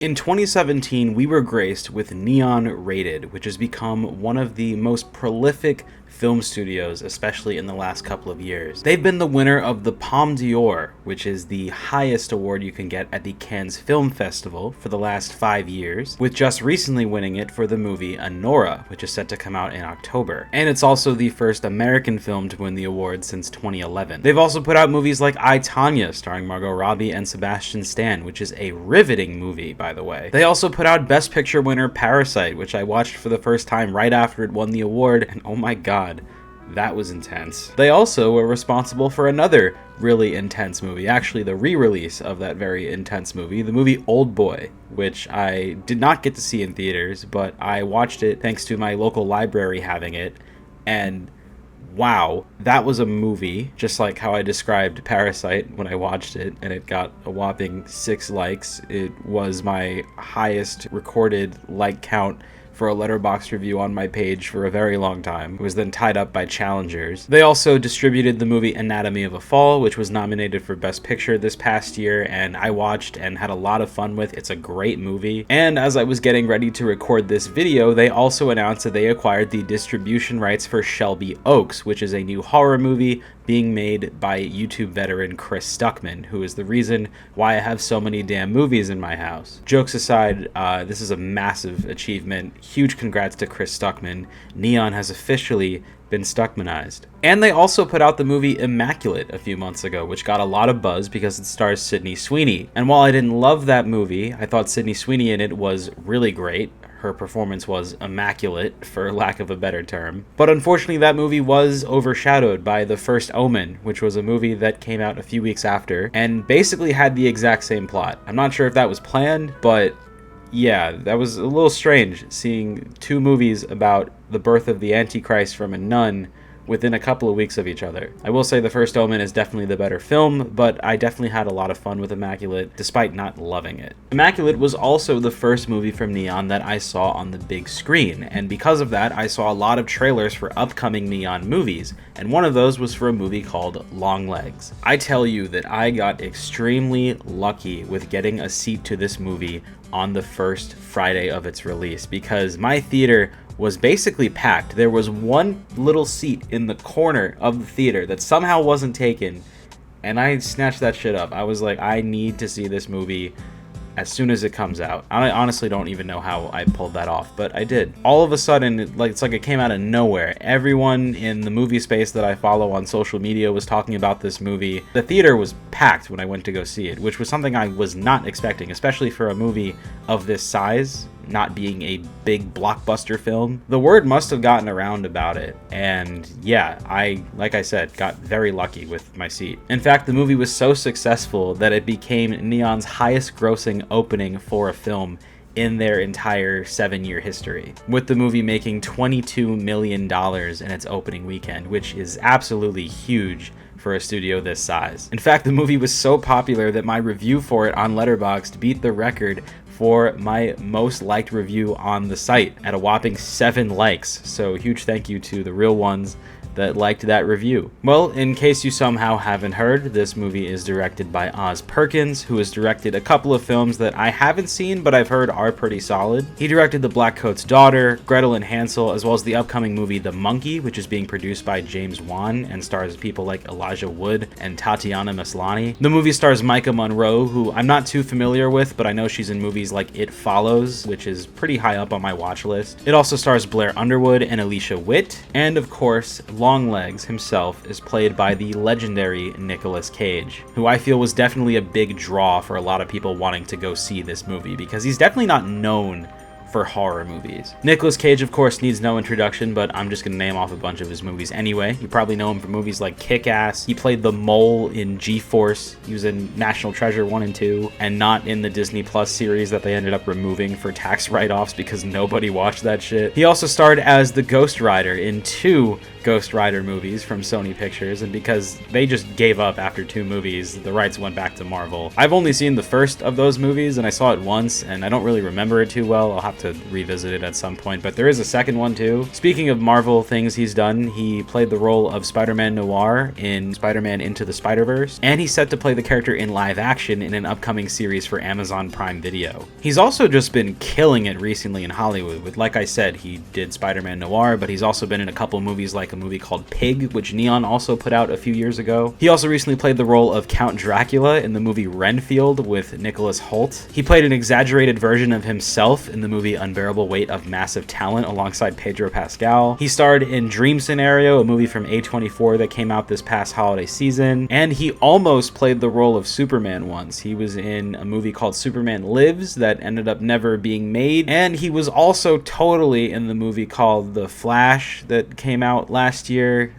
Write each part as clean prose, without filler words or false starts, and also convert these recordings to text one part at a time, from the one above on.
In 2017, we were graced with Neon Rated, which has become one of the most prolific film studios, especially in the last couple of years. They've been the winner of the Palme d'Or, which is the highest award you can get at the Cannes Film Festival, for the last 5 years, with just recently winning it for the movie Anora, which is set to come out in October. And it's also the first American film to win the award since 2011. They've also put out movies like I, Tonya, starring Margot Robbie and Sebastian Stan, which is a riveting movie, by the way. They also put out Best Picture winner Parasite, which I watched for the first time right after it won the award, and oh my god, that was intense. They also were responsible for another really intense movie, actually the re-release of that very intense movie, the movie Oldboy, which I did not get to see in theaters, but I watched it thanks to my local library having it, and wow, that was a movie, just like how I described Parasite when I watched it, and it got a whopping 6 likes. It was my highest recorded like count for a Letterboxd review on my page for a very long time. It was then tied up by challengers. They also distributed the movie Anatomy of a Fall, which was nominated for Best Picture this past year, and I watched and had a lot of fun with. It's a great movie. And as I was getting ready to record this video, they also announced that they acquired the distribution rights for Shelby Oaks, which is a new horror movie being made by YouTube veteran Chris Stuckman, who is the reason why I have so many damn movies in my house. Jokes aside, this is a massive achievement. Huge congrats to Chris Stuckman. Neon has officially been Stuckmanized. And they also put out the movie Immaculate a few months ago, which got a lot of buzz because it stars Sydney Sweeney. And while I didn't love that movie, I thought Sydney Sweeney in it was really great. Her performance was immaculate, for lack of a better term. But unfortunately, that movie was overshadowed by The First Omen, which was a movie that came out a few weeks after, and basically had the exact same plot. I'm not sure if that was planned, but yeah, that was a little strange, seeing 2 movies about the birth of the Antichrist from a nun within a couple of weeks of each other. I will say The First Omen is definitely the better film, but I definitely had a lot of fun with Immaculate, despite not loving it. Immaculate was also the first movie from Neon that I saw on the big screen, and because of that, I saw a lot of trailers for upcoming Neon movies, and one of those was for a movie called Longlegs. I tell you that I got extremely lucky with getting a seat to this movie on the first Friday of its release, because my theater was basically packed. There was one little seat in the corner of the theater that somehow wasn't taken, and I snatched that shit up. I was like, I need to see this movie as soon as it comes out. I honestly don't even know how I pulled that off, but I did. All of a sudden, it's like it came out of nowhere. Everyone in the movie space that I follow on social media was talking about this movie. The theater was packed when I went to go see it, which was something I was not expecting, especially for a movie of this size, not being a big blockbuster film. The word must have gotten around about it, and yeah, like I said, got very lucky with my seat. In fact, the movie was so successful that it became Neon's highest grossing opening for a film in their entire 7-year history, with the movie making $22 million in its opening weekend, which is absolutely huge for a studio this size. In fact, the movie was so popular that my review for it on Letterboxd beat the record for my most liked review on the site at a whopping 7 likes. So huge thank you to the real ones that liked that review. Well, in case you somehow haven't heard, this movie is directed by Perkins, who has directed a couple of films that I haven't seen but I've heard are pretty solid. He directed The Black Coat's Daughter, Gretel and Hansel, as well as the upcoming movie The Monkey, which is being produced by James Wan and stars people like Elijah Wood and Tatiana Maslany. The movie stars Maika Monroe, who I'm not too familiar with, but I know she's in movies like It Follows, which is pretty high up on my watch list. It also stars Blair Underwood and Alicia Witt, and of course, Longlegs himself is played by the legendary Nicolas Cage, who I feel was definitely a big draw for a lot of people wanting to go see this movie, because he's definitely not known for horror movies. Nicolas Cage, of course, needs no introduction, but I'm just gonna name off a bunch of his movies anyway. You probably know him for movies like Kick-Ass. He played the mole in G-Force. He was in National Treasure 1 and 2, and not in the Disney Plus series that they ended up removing for tax write-offs because nobody watched that shit. He also starred as the Ghost Rider in 2 Ghost Rider movies from Sony Pictures, and because they just gave up after 2 movies, the rights went back to Marvel. I've only seen the first of those movies, and I saw it once, and I don't really remember it too well. I'll have to revisit it at some point, but there is a second one too. Speaking of Marvel things he's done, he played the role of Spider-Man Noir in Spider-Man Into the Spider-Verse, and he's set to play the character in live action in an upcoming series for Amazon Prime Video. He's also just been killing it recently in Hollywood with, like I said, he did Spider-Man Noir, but he's also been in a couple movies like a movie called Pig, which Neon also put out a few years ago. He also recently played the role of Count Dracula in the movie Renfield with Nicolas Hoult. He played an exaggerated version of himself in the movie Unbearable Weight of Massive Talent alongside Pedro Pascal. He starred in Dream Scenario, a movie from A24 that came out this past holiday season, and he almost played the role of Superman once. He was in a movie called Superman Lives that ended up never being made, and he was also totally in the movie called The Flash that came out last year.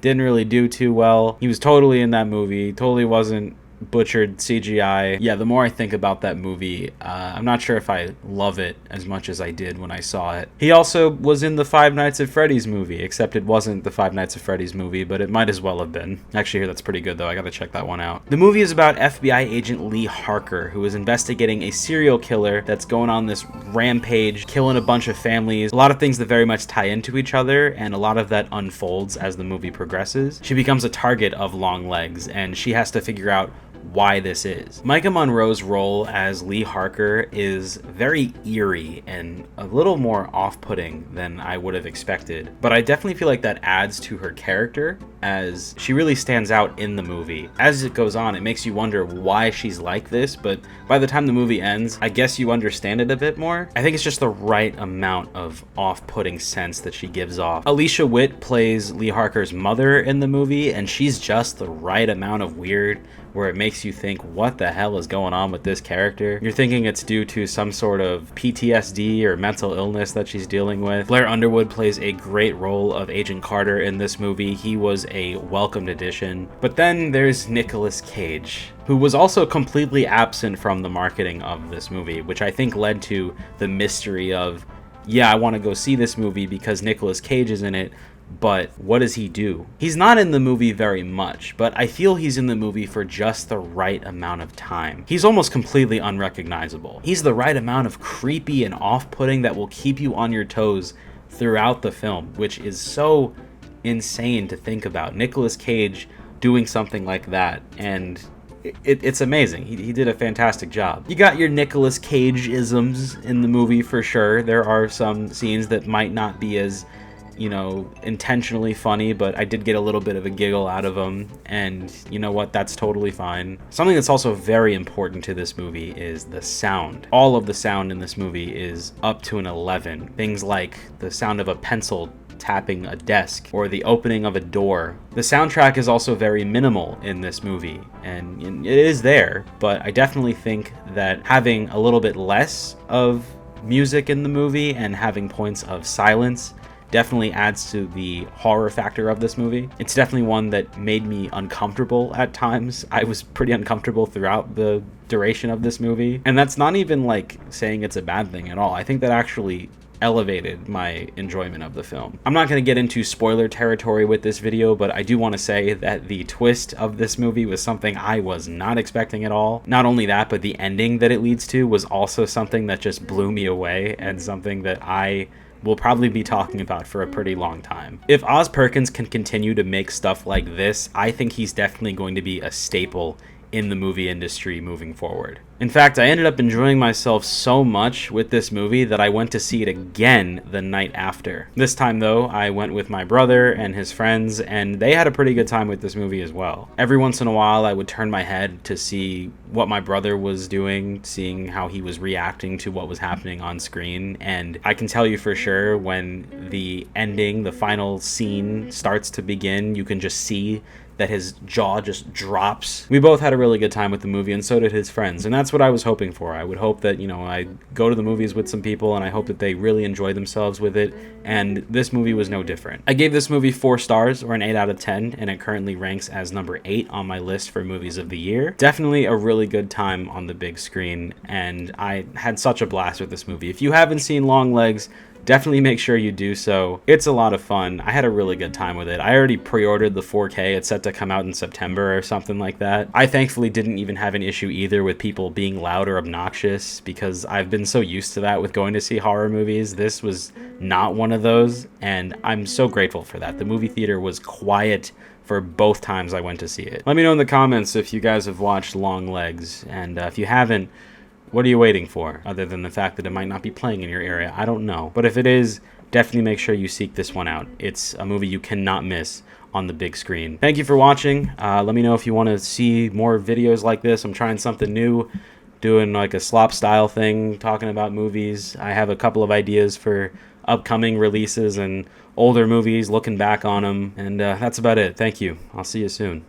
Didn't really do too well. He was totally in that movie, totally wasn't butchered CGI. Yeah, the more I think about that movie, I'm not sure if I love it as much as I did when I saw it. He also was in the Five Nights at Freddy's movie, except it wasn't the Five Nights at Freddy's movie, but it might as well have been. Actually, here, that's pretty good though. I gotta check that one out. The movie is about FBI agent Lee Harker, who is investigating a serial killer that's going on this rampage, killing a bunch of families. A lot of things that very much tie into each other, and a lot of that unfolds as the movie progresses. She becomes a target of Longlegs, and she has to figure out why this is. Maika Monroe's role as Lee Harker is very eerie and a little more off-putting than I would have expected, but I definitely feel like that adds to her character as she really stands out in the movie. As it goes on, it makes you wonder why she's like this, but by the time the movie ends, I guess you understand it a bit more. I think it's just the right amount of off-putting sense that she gives off. Alicia Witt plays Lee Harker's mother in the movie, and she's just the right amount of weird where it makes you think, what the hell is going on with this character? You're thinking it's due to some sort of PTSD or mental illness that she's dealing with. Blair Underwood plays a great role of Agent Carter in this movie. He was a welcomed addition. But then there's Nicolas Cage, who was also completely absent from the marketing of this movie, which I think led to the mystery of, yeah, I want to go see this movie because Nicolas Cage is in it, but what does he do? He's not in the movie very much, but I feel he's in the movie for just the right amount of time. He's almost completely unrecognizable. He's the right amount of creepy and off-putting that will keep you on your toes throughout the film, which is so insane to think about. Nicolas Cage doing something like that, and it's amazing. He did a fantastic job. You got your Nicolas Cage-isms in the movie for sure. There are some scenes that might not be as, you know, intentionally funny, but I did get a little bit of a giggle out of them, and you know what, that's totally fine. Something that's also very important to this movie is the sound. All of the sound in this movie is up to an 11. Things like the sound of a pencil tapping a desk or the opening of a door. The soundtrack is also very minimal in this movie, and it is there, but I definitely think that having a little bit less of music in the movie and having points of silence definitely adds to the horror factor of this movie. It's definitely one that made me uncomfortable at times. I was pretty uncomfortable throughout the duration of this movie, and that's not even like saying it's a bad thing at all. I think that actually elevated my enjoyment of the film. I'm not going to get into spoiler territory with this video, but I do want to say that the twist of this movie was something I was not expecting at all. Not only that, but the ending that it leads to was also something that just blew me away, and something that I will probably be talking about for a pretty long time. If Oz Perkins can continue to make stuff like this, I think he's definitely going to be a staple in the movie industry moving forward. In fact, I ended up enjoying myself so much with this movie that I went to see it again the night after. This time though, I went with my brother and his friends, and they had a pretty good time with this movie as well. Every once in a while, I would turn my head to see what my brother was doing, seeing how he was reacting to what was happening on screen, and I can tell you for sure when the ending, the final scene starts to begin, you can just see that his jaw just drops. We both had a really good time with the movie, and so did his friends, and that's what I was hoping for. I would hope that, you know, I go to the movies with some people, and I hope that they really enjoy themselves with it, and this movie was no different. I gave this movie 4 stars, or an 8 out of 10, and it currently ranks as number 8 on my list for movies of the year. Definitely a really good time on the big screen, and I had such a blast with this movie. If you haven't seen Longlegs, definitely make sure you do so. It's a lot of fun. I had a really good time with it. I already pre-ordered the 4K. It's set to come out in September or something like that. I thankfully didn't even have an issue either with people being loud or obnoxious, because I've been so used to that with going to see horror movies. This was not one of those, and I'm so grateful for that. The movie theater was quiet for both times I went to see it. Let me know in the comments if you guys have watched Longlegs, and if you haven't, what are you waiting for? Other than the fact that it might not be playing in your area, I don't know. But if it is, definitely make sure you seek this one out. It's a movie you cannot miss on the big screen. Thank you for watching. Let me know if you want to see more videos like this. I'm trying something new, doing like a slop style thing, talking about movies. I have a couple of ideas for upcoming releases and older movies, looking back on them. And that's about it. Thank you. I'll see you soon.